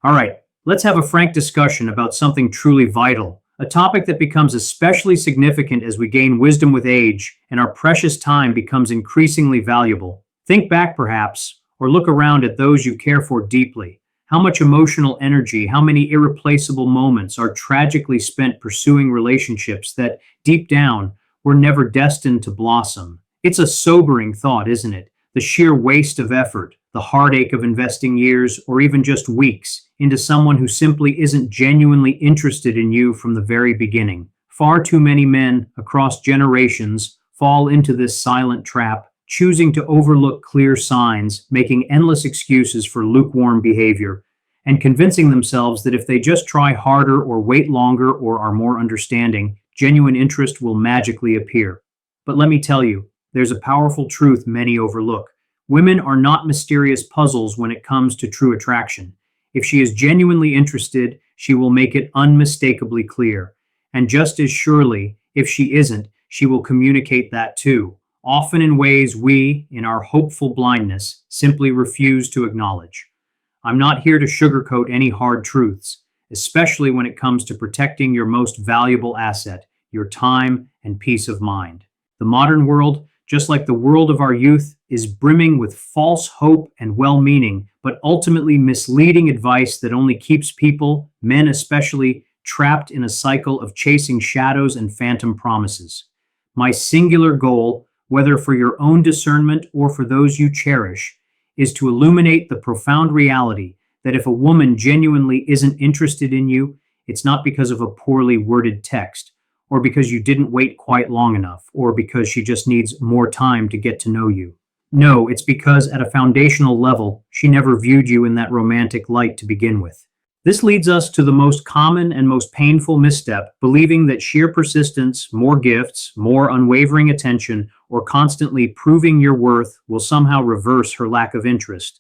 All right, let's have a frank discussion about something truly vital, a topic that becomes especially significant as we gain wisdom with age and our precious time becomes increasingly valuable. Think back, perhaps, or look around at those you care for deeply. How much emotional energy, how many irreplaceable moments are tragically spent pursuing relationships that, deep down, were never destined to blossom? It's a sobering thought, isn't it? The sheer waste of effort, the heartache of investing years or even just weeks into someone who simply isn't genuinely interested in you from the very beginning. Far too many men across generations fall into this silent trap, choosing to overlook clear signs, making endless excuses for lukewarm behavior, and convincing themselves that if they just try harder or wait longer or are more understanding, genuine interest will magically appear. But let me tell you, there's a powerful truth many overlook. Women are not mysterious puzzles when it comes to true attraction. If she is genuinely interested, she will make it unmistakably clear. And just as surely, if she isn't, she will communicate that too, often in ways we, in our hopeful blindness, simply refuse to acknowledge. I'm not here to sugarcoat any hard truths, especially when it comes to protecting your most valuable asset, your time and peace of mind. The modern world, just like the world of our youth, is brimming with false hope and well-meaning, but ultimately misleading advice that only keeps people, men especially, trapped in a cycle of chasing shadows and phantom promises. My singular goal, whether for your own discernment or for those you cherish, is to illuminate the profound reality that if a woman genuinely isn't interested in you, it's not because of a poorly worded text, or because you didn't wait quite long enough, or because she just needs more time to get to know you. No, it's because at a foundational level, she never viewed you in that romantic light to begin with. This leads us to the most common and most painful misstep, believing that sheer persistence, more gifts, more unwavering attention, or constantly proving your worth will somehow reverse her lack of interest.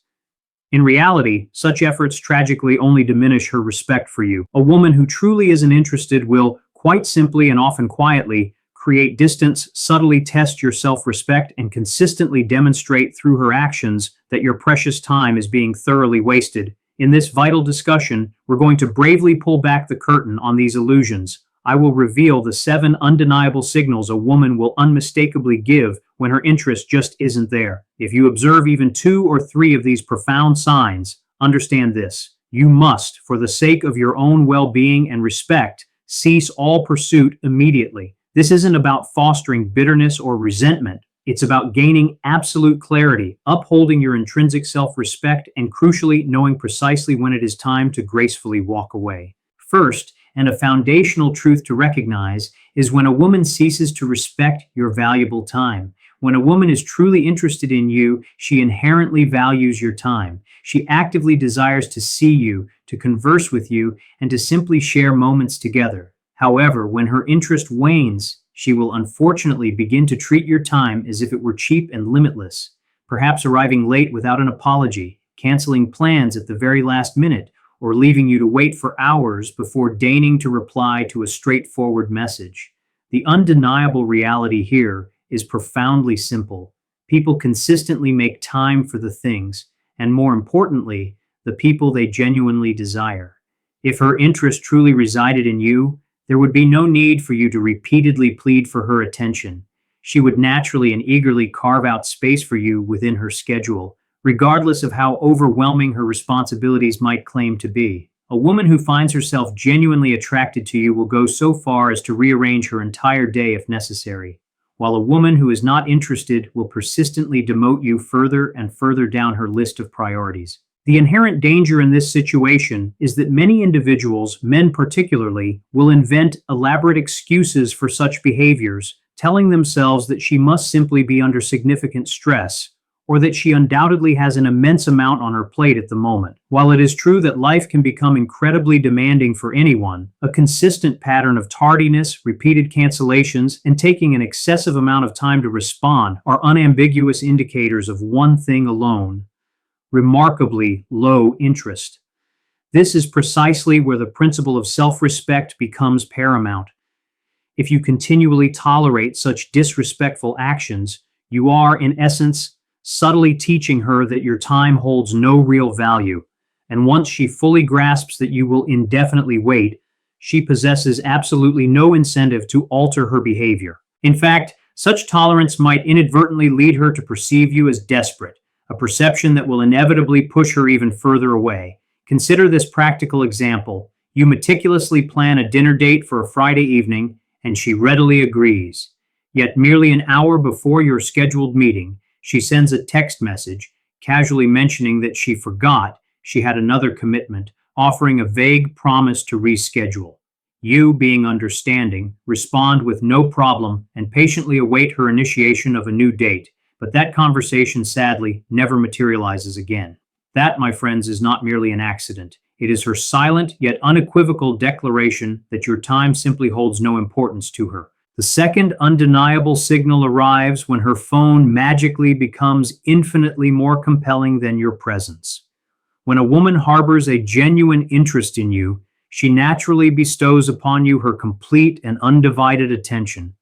In reality, such efforts tragically only diminish her respect for you. A woman who truly isn't interested will, quite simply and often quietly, create distance, subtly test your self-respect, and consistently demonstrate through her actions that your precious time is being thoroughly wasted. In this vital discussion, we're going to bravely pull back the curtain on these illusions. I will reveal the 7 undeniable signals a woman will unmistakably give when her interest just isn't there. If you observe even 2 or 3 of these profound signs, understand this: you must, for the sake of your own well-being and respect, cease all pursuit immediately. This isn't about fostering bitterness or resentment. It's about gaining absolute clarity, upholding your intrinsic self-respect, and crucially, knowing precisely when it is time to gracefully walk away. First, and a foundational truth to recognize, is when a woman ceases to respect your valuable time. When a woman is truly interested in you, she inherently values your time. She actively desires to see you, to converse with you, and to simply share moments together. However, when her interest wanes, she will unfortunately begin to treat your time as if it were cheap and limitless, perhaps arriving late without an apology, canceling plans at the very last minute, or leaving you to wait for hours before deigning to reply to a straightforward message. The undeniable reality here is profoundly simple. People consistently make time for the things, and more importantly, the people they genuinely desire. If her interest truly resided in you, there would be no need for you to repeatedly plead for her attention. She would naturally and eagerly carve out space for you within her schedule, regardless of how overwhelming her responsibilities might claim to be. A woman who finds herself genuinely attracted to you will go so far as to rearrange her entire day if necessary, while a woman who is not interested will persistently demote you further and further down her list of priorities. The inherent danger in this situation is that many individuals, men particularly, will invent elaborate excuses for such behaviors, telling themselves that she must simply be under significant stress, or that she undoubtedly has an immense amount on her plate at the moment. While it is true that life can become incredibly demanding for anyone, a consistent pattern of tardiness, repeated cancellations, and taking an excessive amount of time to respond are unambiguous indicators of one thing alone: remarkably low interest. This is precisely where the principle of self-respect becomes paramount. If you continually tolerate such disrespectful actions, you are, in essence, subtly teaching her that your time holds no real value, And once she fully grasps that you will indefinitely wait, she possesses absolutely no incentive to alter her behavior. In fact, such tolerance might inadvertently lead her to perceive you as desperate, a perception that will inevitably push her even further away. Consider this practical example. You meticulously plan a dinner date for a Friday evening, and she readily agrees. Yet merely an hour before your scheduled meeting, she sends a text message, casually mentioning that she forgot she had another commitment, offering a vague promise to reschedule. You, being understanding, respond with no problem and patiently await her initiation of a new date, but that conversation sadly never materializes again. That, my friends, is not merely an accident. It is her silent yet unequivocal declaration that your time simply holds no importance to her. The second undeniable signal arrives when her phone magically becomes infinitely more compelling than your presence. When a woman harbors a genuine interest in you, she naturally bestows upon you her complete and undivided attention.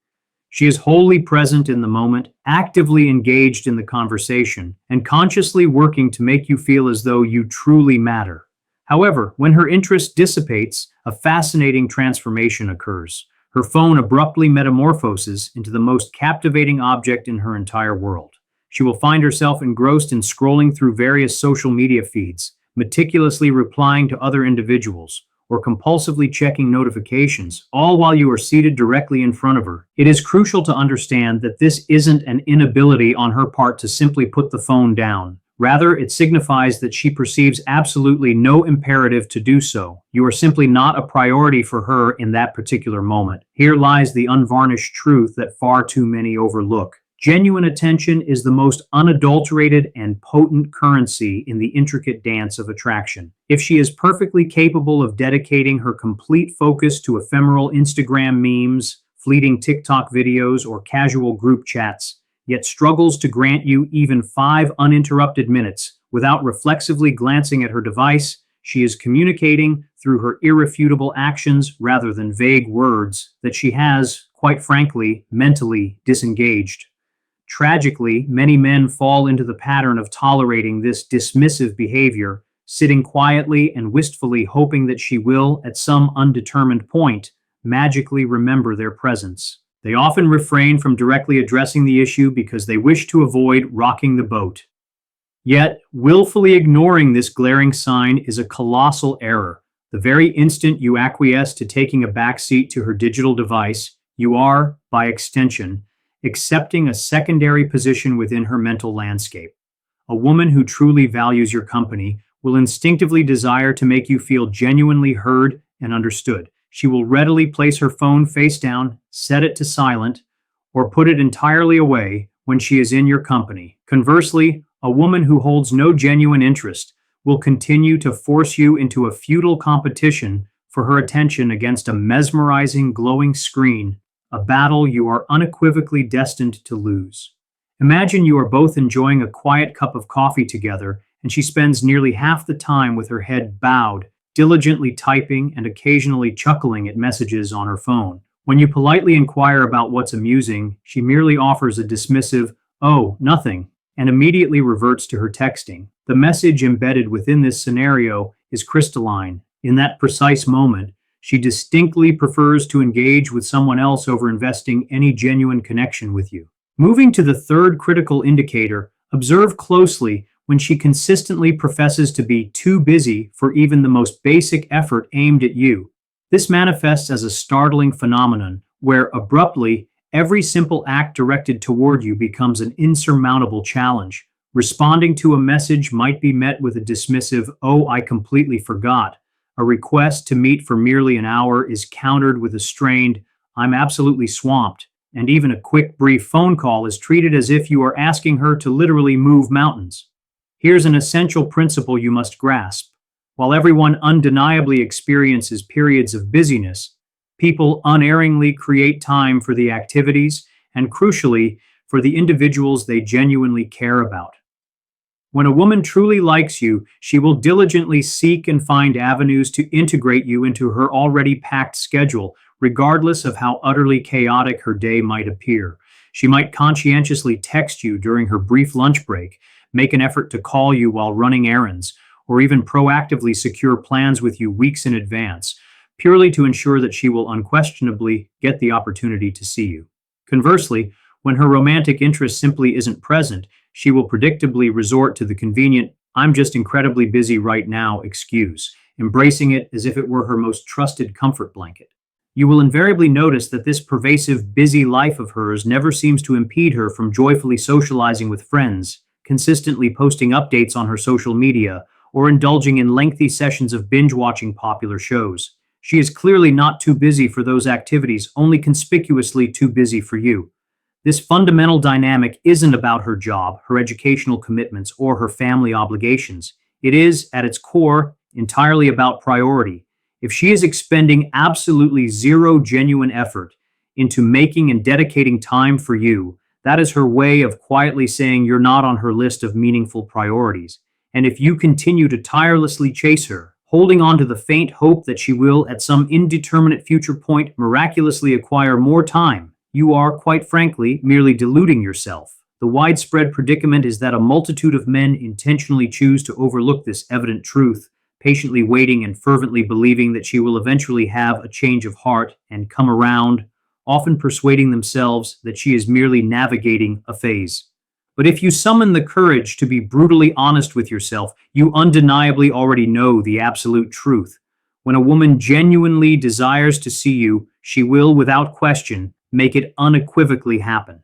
She is wholly present in the moment, actively engaged in the conversation, and consciously working to make you feel as though you truly matter. However, when her interest dissipates, a fascinating transformation occurs. Her phone abruptly metamorphoses into the most captivating object in her entire world. She will find herself engrossed in scrolling through various social media feeds, meticulously replying to other individuals, or compulsively checking notifications, all while you are seated directly in front of her. It is crucial to understand that this isn't an inability on her part to simply put the phone down. Rather, it signifies that she perceives absolutely no imperative to do so. You are simply not a priority for her in that particular moment. Here lies the unvarnished truth that far too many overlook. Genuine attention is the most unadulterated and potent currency in the intricate dance of attraction. If she is perfectly capable of dedicating her complete focus to ephemeral Instagram memes, fleeting TikTok videos, or casual group chats, yet struggles to grant you even 5 uninterrupted minutes without reflexively glancing at her device, she is communicating through her irrefutable actions rather than vague words that she has, quite frankly, mentally disengaged. Tragically, many men fall into the pattern of tolerating this dismissive behavior, sitting quietly and wistfully hoping that she will, at some undetermined point, magically remember their presence. They often refrain from directly addressing the issue because they wish to avoid rocking the boat. Yet, willfully ignoring this glaring sign is a colossal error. The very instant you acquiesce to taking a backseat to her digital device, you are, by extension, accepting a secondary position within her mental landscape. A woman who truly values your company will instinctively desire to make you feel genuinely heard and understood. She will readily place her phone face down, set it to silent, or put it entirely away when she is in your company. Conversely, a woman who holds no genuine interest will continue to force you into a futile competition for her attention against a mesmerizing, glowing screen, a battle you are unequivocally destined to lose. Imagine you are both enjoying a quiet cup of coffee together, and she spends nearly half the time with her head bowed, diligently typing and occasionally chuckling at messages on her phone. When you politely inquire about what's amusing, she merely offers a dismissive, "Oh, nothing," and immediately reverts to her texting. The message embedded within this scenario is crystalline. In that precise moment, she distinctly prefers to engage with someone else over investing any genuine connection with you. Moving to the third critical indicator, observe closely when she consistently professes to be too busy for even the most basic effort aimed at you. This manifests as a startling phenomenon where abruptly every simple act directed toward you becomes an insurmountable challenge. Responding to a message might be met with a dismissive, "Oh, I completely forgot." A request to meet for merely an hour is countered with a strained, "I'm absolutely swamped," and even a quick, brief phone call is treated as if you are asking her to literally move mountains. Here's an essential principle you must grasp. While everyone undeniably experiences periods of busyness, people unerringly create time for the activities and, crucially, for the individuals they genuinely care about. When a woman truly likes you, she will diligently seek and find avenues to integrate you into her already packed schedule, regardless of how utterly chaotic her day might appear. She might conscientiously text you during her brief lunch break, make an effort to call you while running errands, or even proactively secure plans with you weeks in advance, purely to ensure that she will unquestionably get the opportunity to see you. Conversely, when her romantic interest simply isn't present, she will predictably resort to the convenient, "I'm just incredibly busy right now" excuse, embracing it as if it were her most trusted comfort blanket. You will invariably notice that this pervasive, busy life of hers never seems to impede her from joyfully socializing with friends, consistently posting updates on her social media, or indulging in lengthy sessions of binge watching popular shows. She is clearly not too busy for those activities, only conspicuously too busy for you. This fundamental dynamic isn't about her job, her educational commitments, or her family obligations. It is, at its core, entirely about priority. If she is expending absolutely zero genuine effort into making and dedicating time for you, that is her way of quietly saying you're not on her list of meaningful priorities. And if you continue to tirelessly chase her, holding on to the faint hope that she will, at some indeterminate future point, miraculously acquire more time, you are, quite frankly, merely deluding yourself. The widespread predicament is that a multitude of men intentionally choose to overlook this evident truth, patiently waiting and fervently believing that she will eventually have a change of heart and come around, often persuading themselves that she is merely navigating a phase. But if you summon the courage to be brutally honest with yourself, you undeniably already know the absolute truth. When a woman genuinely desires to see you, she will, without question, make it unequivocally happen.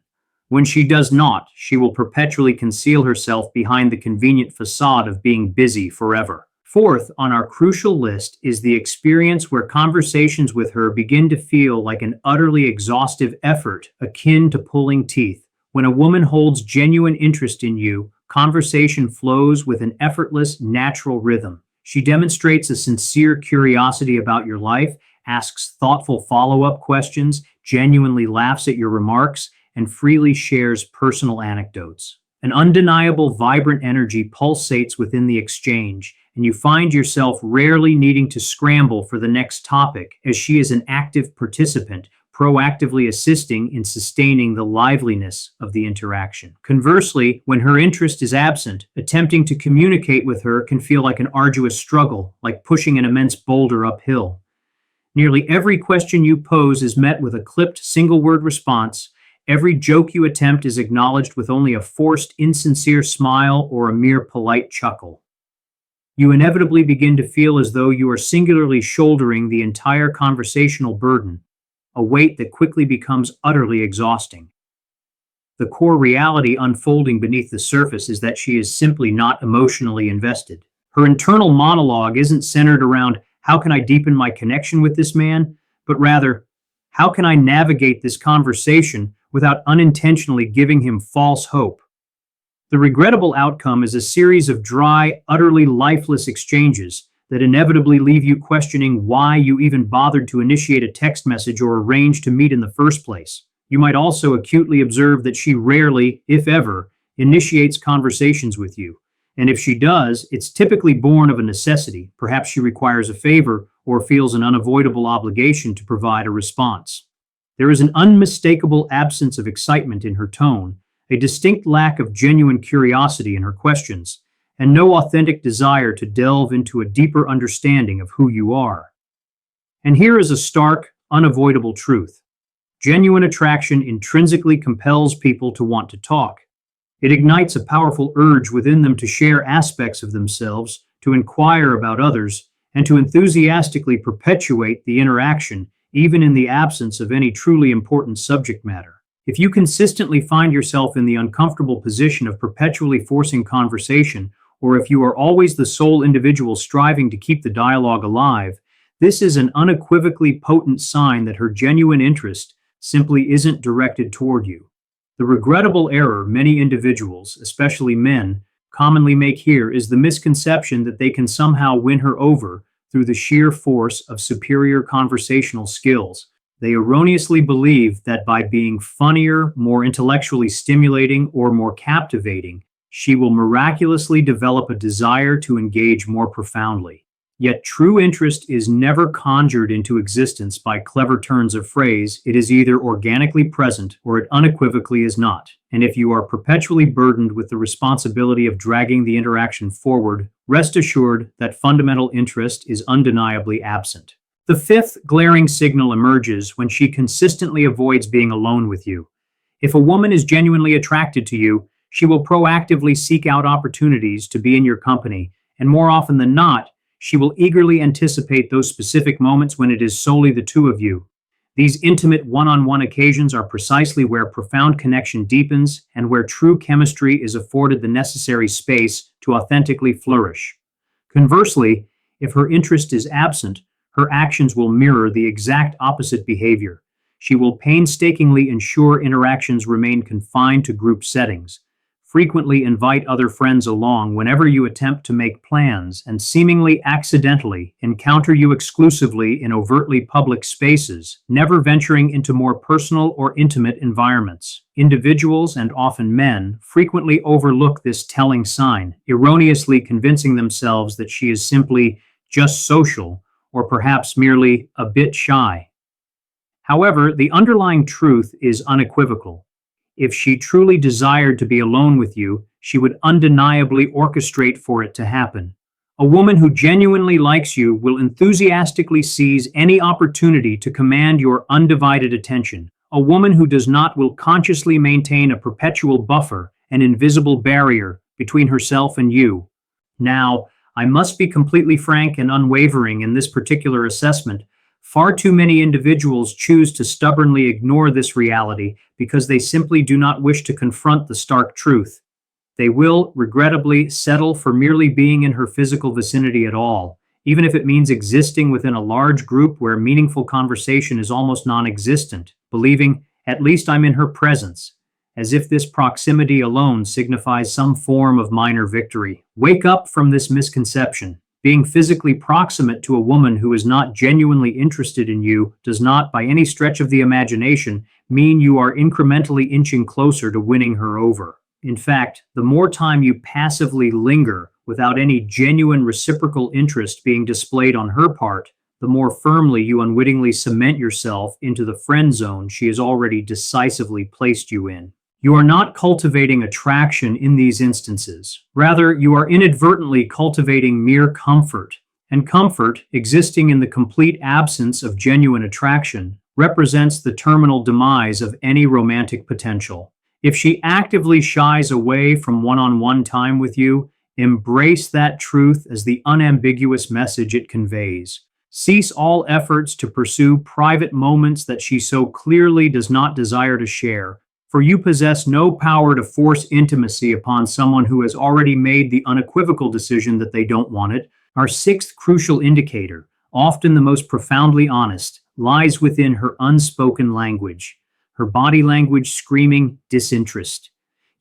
When she does not, she will perpetually conceal herself behind the convenient facade of being busy forever. Fourth on our crucial list is the experience where conversations with her begin to feel like an utterly exhaustive effort, akin to pulling teeth. When a woman holds genuine interest in you, conversation flows with an effortless, natural rhythm. She demonstrates a sincere curiosity about your life, asks thoughtful follow-up questions, genuinely laughs at your remarks, and freely shares personal anecdotes. An undeniable, vibrant energy pulsates within the exchange, and you find yourself rarely needing to scramble for the next topic, as she is an active participant, proactively assisting in sustaining the liveliness of the interaction. Conversely, when her interest is absent, attempting to communicate with her can feel like an arduous struggle, like pushing an immense boulder uphill. Nearly every question you pose is met with a clipped single-word response. Every joke you attempt is acknowledged with only a forced, insincere smile or a mere polite chuckle. You inevitably begin to feel as though you are singularly shouldering the entire conversational burden, a weight that quickly becomes utterly exhausting. The core reality unfolding beneath the surface is that she is simply not emotionally invested. Her internal monologue isn't centered around, "How can I deepen my connection with this man?" but rather, "How can I navigate this conversation without unintentionally giving him false hope?" The regrettable outcome is a series of dry, utterly lifeless exchanges that inevitably leave you questioning why you even bothered to initiate a text message or arrange to meet in the first place. You might also acutely observe that she rarely, if ever, initiates conversations with you. And if she does, it's typically born of a necessity. Perhaps she requires a favor or feels an unavoidable obligation to provide a response. There is an unmistakable absence of excitement in her tone, a distinct lack of genuine curiosity in her questions, and no authentic desire to delve into a deeper understanding of who you are. And here is a stark, unavoidable truth. Genuine attraction intrinsically compels people to want to talk. It ignites a powerful urge within them to share aspects of themselves, to inquire about others, and to enthusiastically perpetuate the interaction, even in the absence of any truly important subject matter. If you consistently find yourself in the uncomfortable position of perpetually forcing conversation, or if you are always the sole individual striving to keep the dialogue alive, this is an unequivocally potent sign that her genuine interest simply isn't directed toward you. The regrettable error many individuals, especially men, commonly make here is the misconception that they can somehow win her over through the sheer force of superior conversational skills. They erroneously believe that by being funnier, more intellectually stimulating, or more captivating, she will miraculously develop a desire to engage more profoundly. Yet true interest is never conjured into existence by clever turns of phrase. It is either organically present or it unequivocally is not. And if you are perpetually burdened with the responsibility of dragging the interaction forward rest assured that fundamental interest is undeniably absent. The fifth glaring signal emerges when she consistently avoids being alone with you. If a woman is genuinely attracted to you, she will proactively seek out opportunities to be in your company, and more often than not, she will eagerly anticipate those specific moments when it is solely the two of you. These intimate one-on-one occasions are precisely where profound connection deepens and where true chemistry is afforded the necessary space to authentically flourish. Conversely, if her interest is absent, her actions will mirror the exact opposite behavior. She will painstakingly ensure interactions remain confined to group settings, frequently invite other friends along whenever you attempt to make plans, and seemingly accidentally encounter you exclusively in overtly public spaces, never venturing into more personal or intimate environments. Individuals, and often men, frequently overlook this telling sign, erroneously convincing themselves that she is simply just social or perhaps merely a bit shy. However, the underlying truth is unequivocal. If she truly desired to be alone with you, she would undeniably orchestrate for it to happen. A woman who genuinely likes you will enthusiastically seize any opportunity to command your undivided attention. A woman who does not will consciously maintain a perpetual buffer, an invisible barrier between herself and you. Now, I must be completely frank and unwavering in this particular assessment. Far too many individuals choose to stubbornly ignore this reality because they simply do not wish to confront the stark truth. They will, regrettably, settle for merely being in her physical vicinity at all, even if it means existing within a large group where meaningful conversation is almost non-existent, believing, "At least I'm in her presence," as if this proximity alone signifies some form of minor victory. Wake up from this misconception. Being physically proximate to a woman who is not genuinely interested in you does not, by any stretch of the imagination, mean you are incrementally inching closer to winning her over. In fact, the more time you passively linger without any genuine reciprocal interest being displayed on her part, the more firmly you unwittingly cement yourself into the friend zone she has already decisively placed you in. You are not cultivating attraction in these instances. Rather, you are inadvertently cultivating mere comfort. And comfort, existing in the complete absence of genuine attraction, represents the terminal demise of any romantic potential. If she actively shies away from one-on-one time with you, embrace that truth as the unambiguous message it conveys. Cease all efforts to pursue private moments that she so clearly does not desire to share. For you possess no power to force intimacy upon someone who has already made the unequivocal decision that they don't want it. Our sixth crucial indicator, often the most profoundly honest, lies within her unspoken language, her body language screaming disinterest.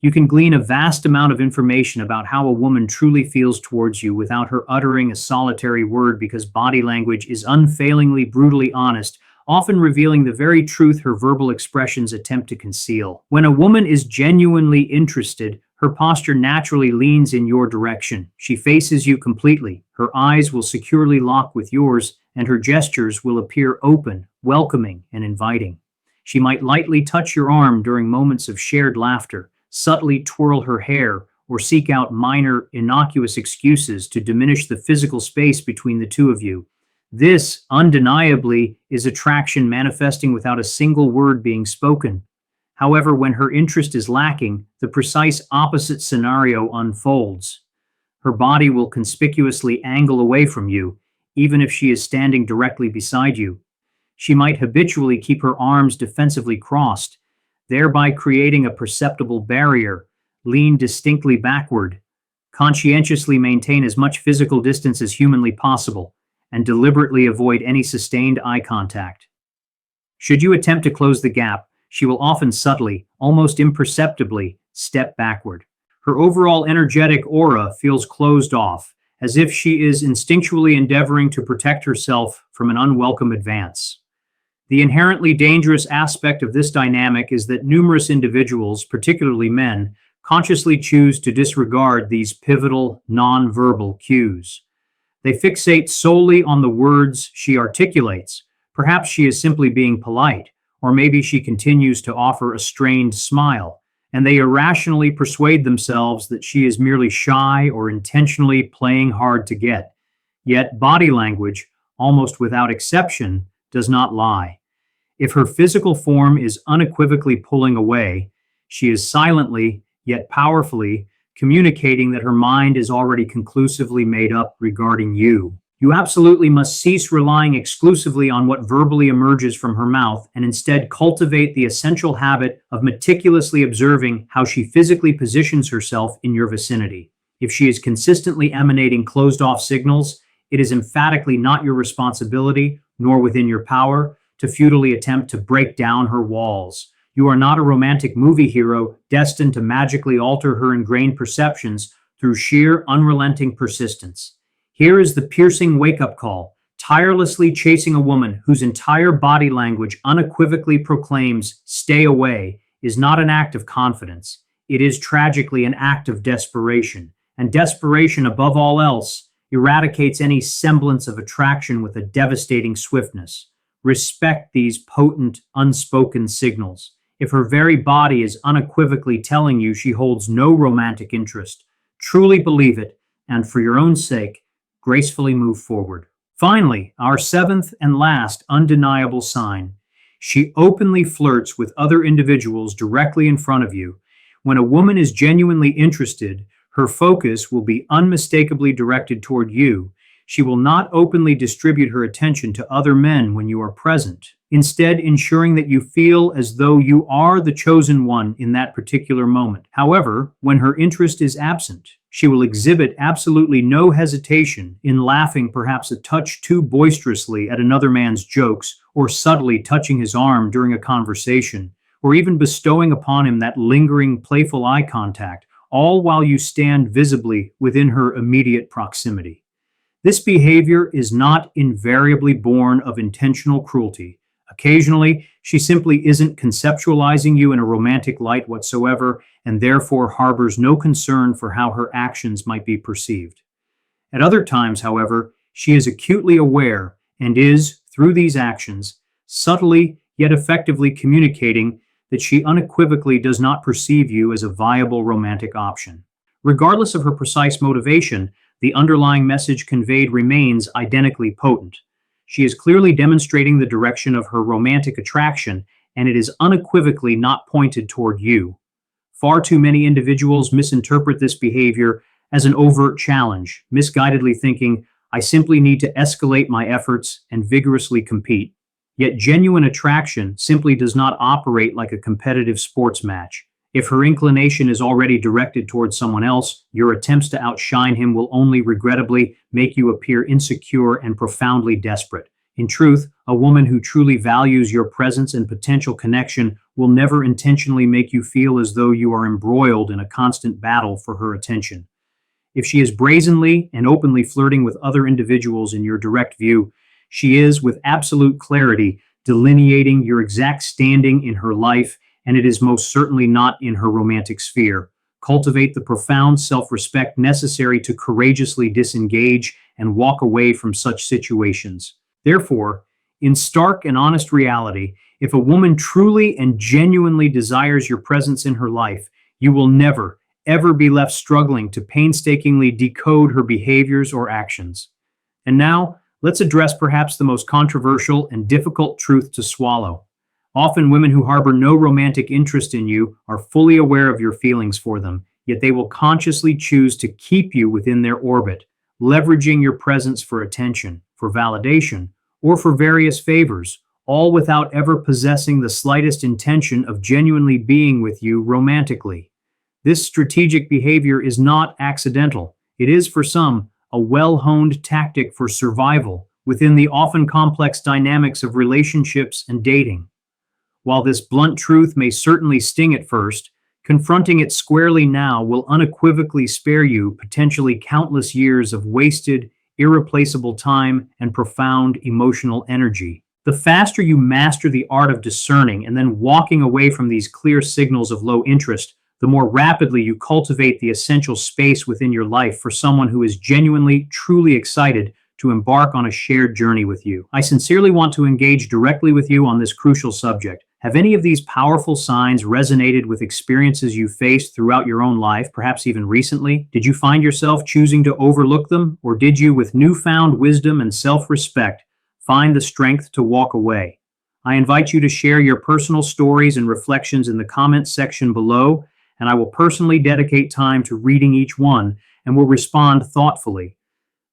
You can glean a vast amount of information about how a woman truly feels towards you without her uttering a solitary word, because body language is unfailingly brutally honest, often revealing the very truth her verbal expressions attempt to conceal. When a woman is genuinely interested, her posture naturally leans in your direction. She faces you completely. Her eyes will securely lock with yours, and her gestures will appear open, welcoming, and inviting. She might lightly touch your arm during moments of shared laughter, subtly twirl her hair, or seek out minor, innocuous excuses to diminish the physical space between the two of you. This, undeniably, is attraction manifesting without a single word being spoken. However, when her interest is lacking, the precise opposite scenario unfolds. Her body will conspicuously angle away from you, even if she is standing directly beside you. She might habitually keep her arms defensively crossed, thereby creating a perceptible barrier, lean distinctly backward, conscientiously maintain as much physical distance as humanly possible, and deliberately avoid any sustained eye contact. Should you attempt to close the gap, she will often subtly, almost imperceptibly, step backward. Her overall energetic aura feels closed off, as if she is instinctually endeavoring to protect herself from an unwelcome advance. The inherently dangerous aspect of this dynamic is that numerous individuals, particularly men, consciously choose to disregard these pivotal, non-verbal cues. They fixate solely on the words she articulates. Perhaps she is simply being polite, or maybe she continues to offer a strained smile, and they irrationally persuade themselves that she is merely shy or intentionally playing hard to get. Yet body language, almost without exception, does not lie. If her physical form is unequivocally pulling away, she is silently, yet powerfully, communicating that her mind is already conclusively made up regarding you. You absolutely must cease relying exclusively on what verbally emerges from her mouth and instead cultivate the essential habit of meticulously observing how she physically positions herself in your vicinity. If she is consistently emanating closed off signals, it is emphatically not your responsibility, nor within your power, to futilely attempt to break down her walls. You are not a romantic movie hero destined to magically alter her ingrained perceptions through sheer, unrelenting persistence. Here is the piercing wake-up call. Tirelessly chasing a woman whose entire body language unequivocally proclaims, "Stay away," is not an act of confidence. It is tragically an act of desperation. And desperation, above all else, eradicates any semblance of attraction with a devastating swiftness. Respect these potent, unspoken signals. If her very body is unequivocally telling you she holds no romantic interest, truly believe it, and for your own sake, gracefully move forward. Finally, our seventh and last undeniable sign. She openly flirts with other individuals directly in front of you. When a woman is genuinely interested, her focus will be unmistakably directed toward you. She will not openly distribute her attention to other men when you are present, instead ensuring that you feel as though you are the chosen one in that particular moment. However, when her interest is absent, she will exhibit absolutely no hesitation in laughing perhaps a touch too boisterously at another man's jokes, or subtly touching his arm during a conversation, or even bestowing upon him that lingering, playful eye contact, all while you stand visibly within her immediate proximity. This behavior is not invariably born of intentional cruelty. Occasionally, she simply isn't conceptualizing you in a romantic light whatsoever, and therefore harbors no concern for how her actions might be perceived. At other times, however, she is acutely aware and is, through these actions, subtly yet effectively communicating that she unequivocally does not perceive you as a viable romantic option. Regardless of her precise motivation, the underlying message conveyed remains identically potent. She is clearly demonstrating the direction of her romantic attraction, and it is unequivocally not pointed toward you. Far too many individuals misinterpret this behavior as an overt challenge, misguidedly thinking, "I simply need to escalate my efforts and vigorously compete." Yet genuine attraction simply does not operate like a competitive sports match. If her inclination is already directed towards someone else, your attempts to outshine him will only regrettably make you appear insecure and profoundly desperate. In truth, a woman who truly values your presence and potential connection will never intentionally make you feel as though you are embroiled in a constant battle for her attention. If she is brazenly and openly flirting with other individuals in your direct view, she is, with absolute clarity, delineating your exact standing in her life, and it is most certainly not in her romantic sphere. Cultivate the profound self-respect necessary to courageously disengage and walk away from such situations. Therefore, in stark and honest reality, if a woman truly and genuinely desires your presence in her life, you will never, ever be left struggling to painstakingly decode her behaviors or actions. And now, let's address perhaps the most controversial and difficult truth to swallow. Often women who harbor no romantic interest in you are fully aware of your feelings for them, yet they will consciously choose to keep you within their orbit, leveraging your presence for attention, for validation, or for various favors, all without ever possessing the slightest intention of genuinely being with you romantically. This strategic behavior is not accidental. It is, for some, a well-honed tactic for survival within the often complex dynamics of relationships and dating. While this blunt truth may certainly sting at first, confronting it squarely now will unequivocally spare you potentially countless years of wasted, irreplaceable time and profound emotional energy. The faster you master the art of discerning and then walking away from these clear signals of low interest, the more rapidly you cultivate the essential space within your life for someone who is genuinely, truly excited to embark on a shared journey with you. I sincerely want to engage directly with you on this crucial subject, Have any of these powerful signs resonated with experiences you faced throughout your own life, perhaps even recently? Did you find yourself choosing to overlook them, or did you, with newfound wisdom and self respect, find the strength to walk away? I invite you to share your personal stories and reflections in the comments section below, and I will personally dedicate time to reading each one and will respond thoughtfully.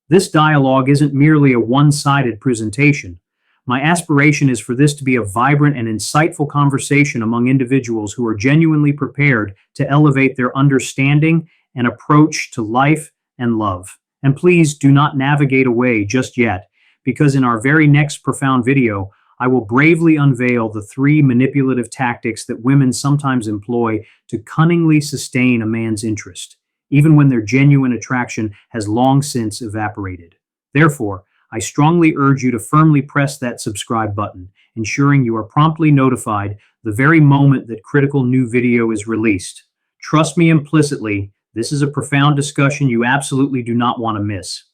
This dialogue isn't merely a one sided presentation. My aspiration is for this to be a vibrant and insightful conversation among individuals who are genuinely prepared to elevate their understanding and approach to life and love. And please do not navigate away just yet, because in our very next profound video, I will bravely unveil the 3 manipulative tactics that women sometimes employ to cunningly sustain a man's interest, even when their genuine attraction has long since evaporated. Therefore, I strongly urge you to firmly press that subscribe button, ensuring you are promptly notified the very moment that critical new video is released. Trust me implicitly, this is a profound discussion you absolutely do not want to miss.